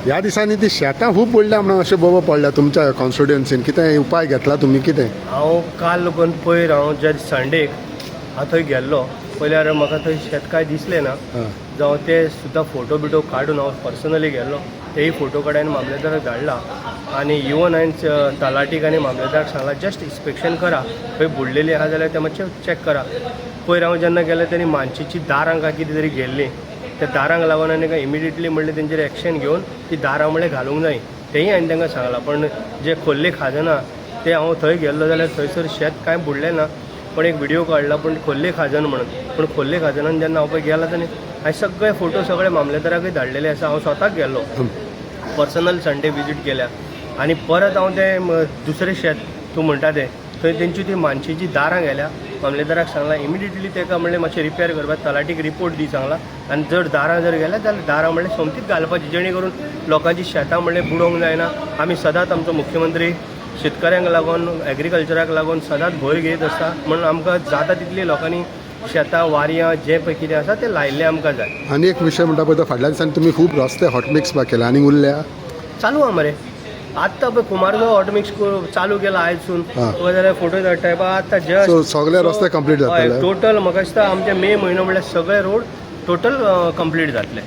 ह्या दिसांनी ती शेतां खूब पडल्या म्हणून अशें बोबो पडल्या तुमच्या कॉन्स्टिट्युएन्सीन. कितें उपाय घेतला तुमी कितें? हांव काल लागून पयर हांव ज्या संडेक हांव थंय गेल्लो पयल्यार म्हाका थंय शेत कांय दिसलें ना. जावं ते सुद्दां फोटो बिटो काडून हांव पर्सनली गेल्लो. तेही फोटो काडून मामलेदाराक धाडला आनी इवन हांवें तलाटीक आनी मामलेदाराक सांगला जस्ट इन्स्पेक्शन करा, खंय बुडलेली आहा जाल्यार तें मातशें चॅक करा. पयर हांव जेन्ना गेलें तेणी मानशेची दारां काय कितें तरी गेल्लीं, त्या दारांक लागून आनी इमिडिएटली म्हणलें तेंचेर एक्शन घेवन ती दारां म्हणलें घालूंक जाय. तेंय हांवें तांकां सांगलां. पण जे खोल्ले खाजना ते हांव थंय गेल्लो जाल्यार थंयसर शेत कांय बुडलें ना. पण एक व्हिडिओ काडला पण खोल्ले खाजन म्हणून. पण खोल्ले खाजनान जेन्ना हांव पळय गेला तेन्ना हांवें सगळे फोटो सगळे मामलेदाराकय धाडलेले आसा. हांव स्वताक गेल्लो पर्सनल संडे विजीट केल्या आनी परत हांव तें दुसरें शेत तूं म्हणटा तें थंय तेंची ती मानशेची दारां गेल्या. मामलेदाराक सांगला इमिडिएटली ताका म्हणलें मातशें रिपेर करपाक, तलाटीक रिपोर्ट दी सांगला. आनी जर दारां जर गेल्या जाल्यार दारां म्हणलें सोमतीच घालपाची जेणे करून लोकांची शेतां म्हणलें बुडोवंक जायना. आमी सदांच आमचो मुख्यमंत्री शेतकऱ्यांक लागून एग्रीकल्चराक लागून सदांच भर घेत आसता. म्हणून आमकां जाता तितली लोकांनी शेतां वारयां जें पळय कितें आसा तें लायिल्लें आमकां जाय. आनी एक विशय म्हणटा पळय तो फाटल्या दिसांनी तुमी खूब रस्ते हॉटमिक्स बा केला आनी उरल्या चालू आहा मरे. आत्तां पळय कुमारगांव हॉटमिक्स चालू केला आयजसून. जाल्यार फोटो धाडटाय पळय आत्तां जस्ट सगळे रस्ते कंप्लीट जातले. टोटल म्हाका दिसता आमचे मे म्हयनो म्हणल्यार सगळे रोड टोटल कंप्लीट जातले.